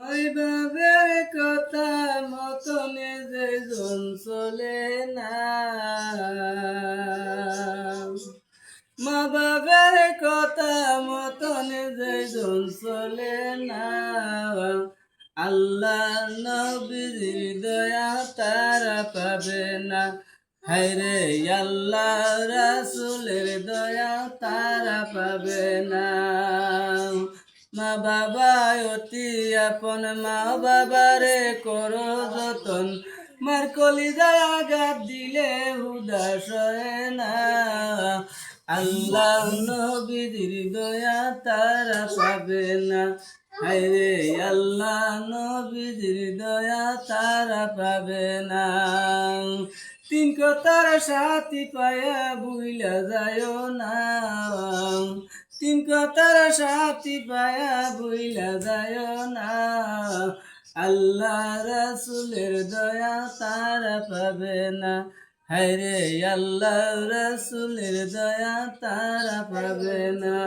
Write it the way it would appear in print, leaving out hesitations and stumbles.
ওই বাবার কথা মতনে যেজন চলে না, মা বাবার কথা মতনে যেজন চলে না, আল্লাহ নবীর দয়া তারা পাবে না। হায়রে আল্লাহ রাসূলের দয়া তারা পাবে না। মা বাবা অতি আপন, মা বাবারে করো যতন, মার কলিজায় আঘাত দিলে উদাস হয় না। আল্লাহ নবীর দয়া তারা পাবে না। হায়রে আল্লাহ নবীর দয়া তারা পাবে না। তিন কথার সাথী পায়া ভুইলা যায় না, তিন কথার সাথী পায়া ভুইলা যায় না। আল্লাহ রাসূলের দয়া তারা পাবে না। হায়রে আল্লাহ রাসূলের দয়া তারা পাবে না।